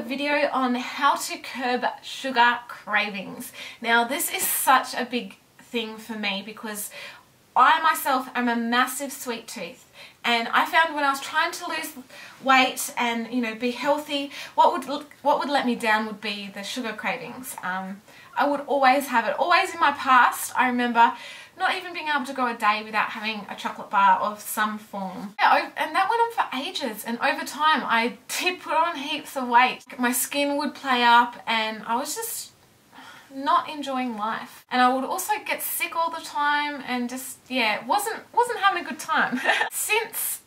video on how to curb sugar cravings. Now this is such a big thing for me because I myself am a massive sweet tooth, and I found when I was trying to lose weight and be healthy, what would let me down would be the sugar cravings. I would always have it, always in my past. I remember not even being able to go a day without having a chocolate bar of some form. Yeah, and that went on for ages, and over time I did put on heaps of weight. My skin would play up and I was just not enjoying life. And I would also get sick all the time and just, yeah, wasn't having a good time. Since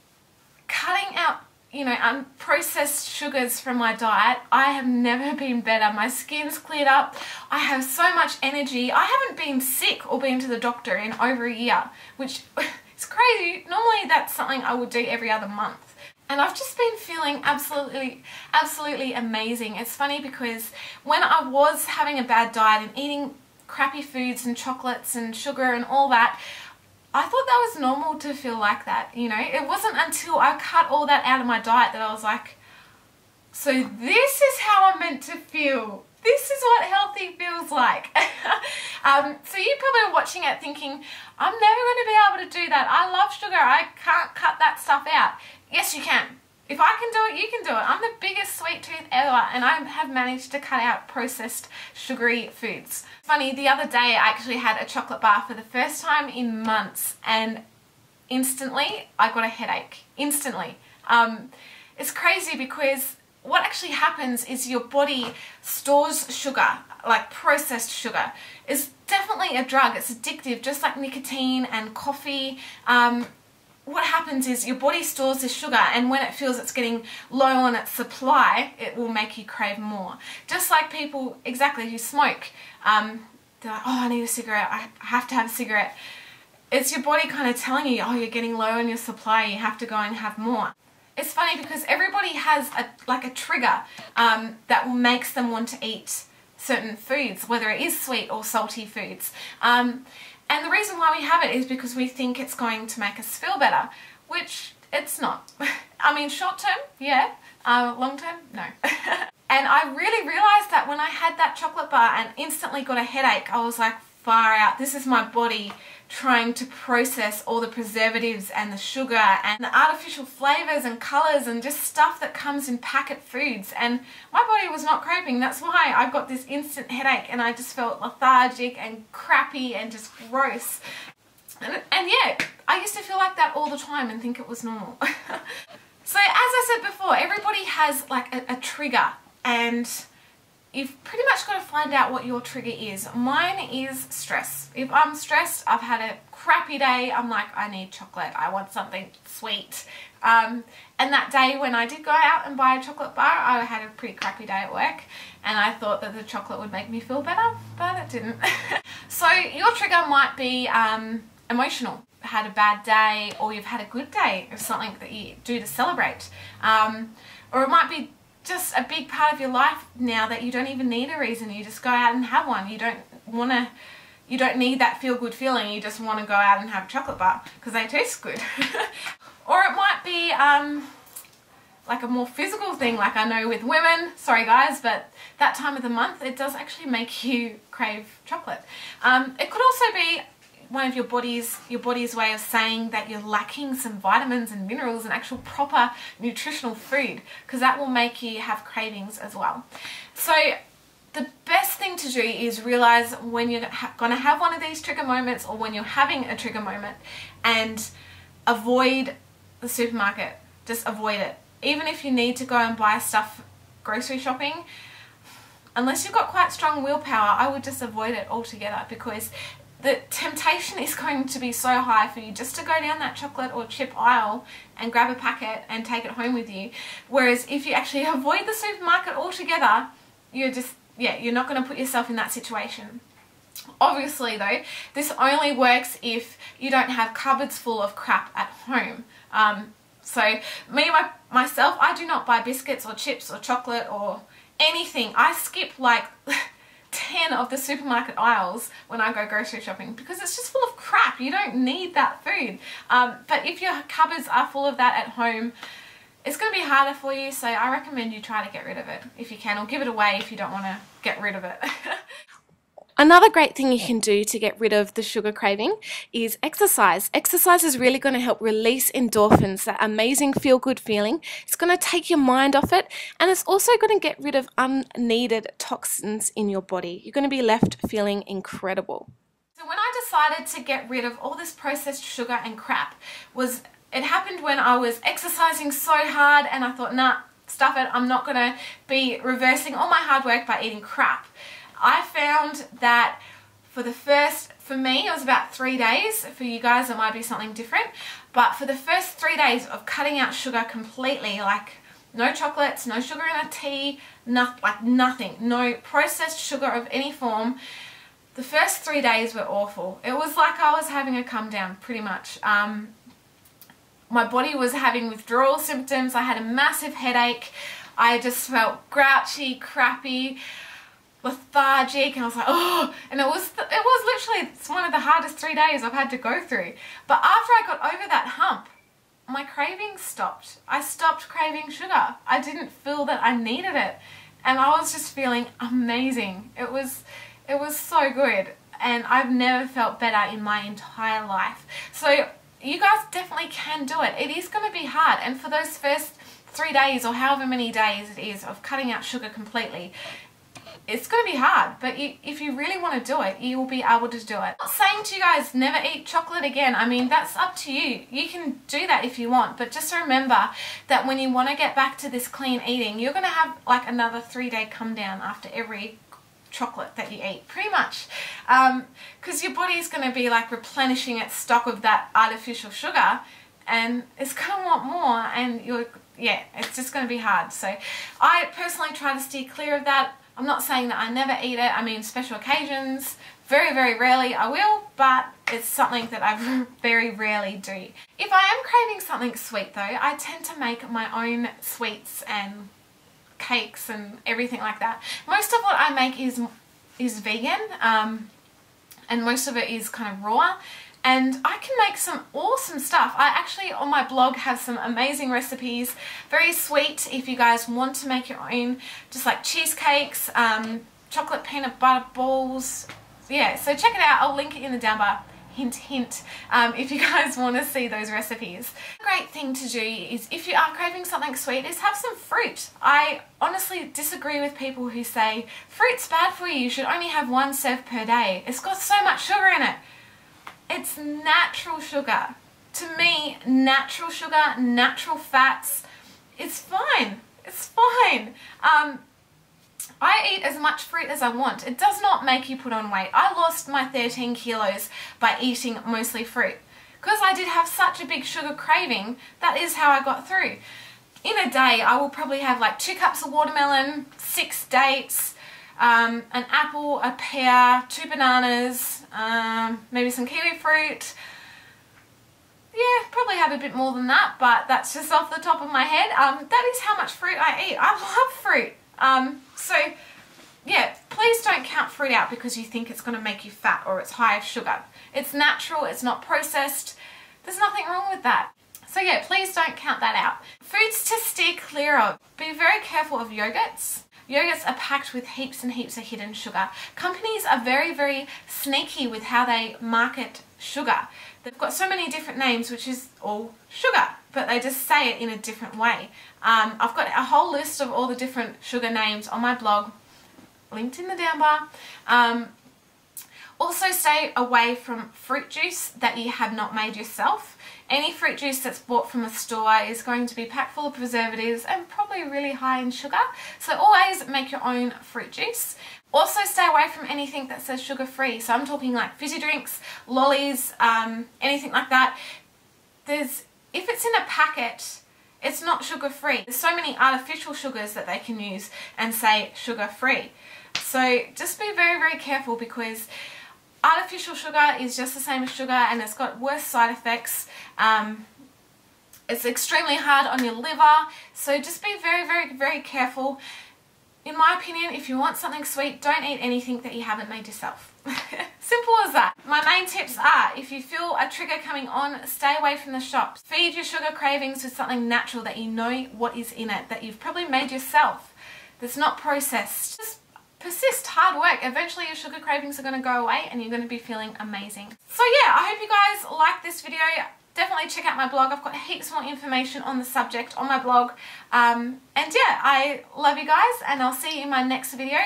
cutting out unprocessed sugars from my diet, I have never been better. My skin's cleared up. I have so much energy. I haven't been sick or been to the doctor in over a year, which is crazy. Normally that's something I would do every other month. And I've just been feeling absolutely amazing. It's funny because when I was having a bad diet and eating crappy foods and chocolates and sugar and all that, I thought that was normal to feel like that, It wasn't until I cut all that out of my diet that I was like, so this is how I'm meant to feel. This is what healthy feels like. So you probably are watching it thinking, I'm never going to be able to do that. I love sugar. I can't cut that stuff out. Yes, you can. If I can do it, you can do it. I'm the biggest sweet tooth ever, and I have managed to cut out processed sugary foods. Funny, the other day I actually had a chocolate bar for the first time in months, and instantly I got a headache. Instantly. It's crazy because what actually happens is your body stores sugar, like processed sugar. It's definitely a drug. It's addictive, just like nicotine and coffee. What happens is your body stores this sugar, and when it feels it's getting low on its supply, it will make you crave more. Just like people, exactly, who smoke. They're like, oh, I need a cigarette. I have to have a cigarette. It's your body kind of telling you, oh, you're getting low on your supply. You have to go and have more. It's funny because everybody has a trigger that makes them want to eat certain foods, whether it is sweet or salty foods. And the reason why we have it is because we think it's going to make us feel better, which it's not. I mean, short term, yeah. Long term, no. And I really realized that when I had that chocolate bar and instantly got a headache, I was like, far out. This is my body trying to process all the preservatives and the sugar and the artificial flavors and colors and just stuff that comes in packet foods, and my body was not coping. That's why I got this instant headache and I just felt lethargic and crappy and just gross. And yeah, I used to feel like that all the time and think it was normal. So as I said before, everybody has like a trigger, and you've pretty much got to find out what your trigger is. Mine is stress. If I'm stressed, I've had a crappy day, I'm like, I need chocolate. I want something sweet. And that day when I did go out and buy a chocolate bar, I had a pretty crappy day at work, and I thought that the chocolate would make me feel better, but it didn't. So your trigger might be emotional. Had a bad day, or you've had a good day of something that you do to celebrate. Or it might be just a big part of your life now that you don't even need a reason. You just go out and have one. You don't need that feel-good feeling. You just want to go out and have a chocolate bar because they taste good. Or it might be like a more physical thing, like I know with women, sorry guys, but that time of the month it does actually make you crave chocolate. It could also be one of your body's way of saying that you're lacking some vitamins and minerals and actual proper nutritional food, because that will make you have cravings as well. So the best thing to do is realize when you're going to have one of these trigger moments, or when you're having a trigger moment, and avoid the supermarket. Just avoid it. Even if you need to go and buy stuff grocery shopping, unless you've got quite strong willpower, I would just avoid it altogether, because the temptation is going to be so high for you just to go down that chocolate or chip aisle and grab a packet and take it home with you. Whereas if you actually avoid the supermarket altogether, you're not going to put yourself in that situation. Obviously though, this only works if you don't have cupboards full of crap at home. So myself, I do not buy biscuits or chips or chocolate or anything. I skip like 10 of the supermarket aisles when I go grocery shopping, because it's just full of crap. You don't need that food. But if your cupboards are full of that at home, it's going to be harder for you, so I recommend you try to get rid of it if you can, or give it away if you don't want to get rid of it. Another great thing you can do to get rid of the sugar craving is exercise. Exercise is really going to help release endorphins, that amazing feel-good feeling. It's going to take your mind off it, and it's also going to get rid of unneeded toxins in your body. You're going to be left feeling incredible. So when I decided to get rid of all this processed sugar and crap, it happened when I was exercising so hard, and I thought, nah, stuff it, I'm not going to be reversing all my hard work by eating crap. I found that for me, it was about 3 days. For you guys, it might be something different. But for the first 3 days of cutting out sugar completely, like no chocolates, no sugar in a tea, nothing, no processed sugar of any form, the first 3 days were awful. It was like I was having a come down, pretty much. My body was having withdrawal symptoms. I had a massive headache. I just felt grouchy, crappy, lethargic, and I was like, oh, and it was literally, it's one of the hardest 3 days I've had to go through. But after I got over that hump, my cravings stopped. I stopped craving sugar. I didn't feel that I needed it, and I was just feeling amazing. It was so good, and I've never felt better in my entire life. So you guys definitely can do it. It is going to be hard, and for those first 3 days or however many days it is of cutting out sugar completely, it's going to be hard, but if you really want to do it, you will be able to do it. I'm not saying to you guys never eat chocolate again. I mean, that's up to you. You can do that if you want, but just remember that when you want to get back to this clean eating, you're going to have like another 3-day come down after every chocolate that you eat, pretty much, because your body is going to be like replenishing its stock of that artificial sugar, and it's going to want more, and it's just going to be hard. So I personally try to steer clear of that. I'm not saying that I never eat it. I mean, special occasions, very, very rarely I will, but it's something that I very rarely do. If I am craving something sweet though, I tend to make my own sweets and cakes and everything like that. Most of what I make is vegan, and most of it is kind of raw. And I can make some awesome stuff. I actually, on my blog, have some amazing recipes. Very sweet if you guys want to make your own, just like cheesecakes, chocolate peanut butter balls. Yeah, so check it out. I'll link it in the down bar. Hint, hint, if you guys want to see those recipes. A great thing to do is, if you are craving something sweet, is have some fruit. I honestly disagree with people who say, fruit's bad for you, you should only have 1 serve per day. It's got so much sugar in it. It's natural sugar. To me, natural sugar, natural fats, it's fine. It's fine. I eat as much fruit as I want. It does not make you put on weight. I lost my 13 kilos by eating mostly fruit. Because I did have such a big sugar craving, that is how I got through. In a day, I will probably have like 2 cups of watermelon, 6 dates, an apple, a pear, 2 bananas, maybe some kiwi fruit. Yeah, probably have a bit more than that, but that's just off the top of my head. That is how much fruit I eat. I love fruit. So yeah, please don't count fruit out because you think it's going to make you fat or it's high of sugar. It's natural, it's not processed. There's nothing wrong with that. So yeah, please don't count that out. Foods to steer clear of. Be very careful of yogurts. Yogurts are packed with heaps and heaps of hidden sugar. Companies are very, very sneaky with how they market sugar. They've got so many different names, which is all sugar, but they just say it in a different way. I've got a whole list of all the different sugar names on my blog, linked in the down bar. Also stay away from fruit juice that you have not made yourself. Any fruit juice that's bought from a store is going to be packed full of preservatives and probably really high in sugar. So always make your own fruit juice. Also stay away from anything that says sugar free. So I'm talking like fizzy drinks, lollies, anything like that. If it's in a packet, it's not sugar free. There's so many artificial sugars that they can use and say sugar free. So just be very, very careful because artificial sugar is just the same as sugar and it's got worse side effects. It's extremely hard on your liver, so just be very, very, very careful. In my opinion, if you want something sweet, don't eat anything that you haven't made yourself. Simple as that. My main tips are, if you feel a trigger coming on, stay away from the shops. Feed your sugar cravings with something natural that you know what is in it, that you've probably made yourself, that's not processed. Just persist, hard work. Eventually your sugar cravings are going to go away and you're going to be feeling amazing. So yeah, I hope you guys like this video. Definitely check out my blog. I've got heaps more information on the subject on my blog. And yeah, I love you guys and I'll see you in my next video.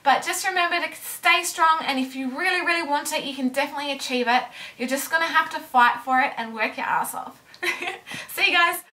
But just remember to stay strong, and if you really, really want it, you can definitely achieve it. You're just going to have to fight for it and work your ass off. See you guys.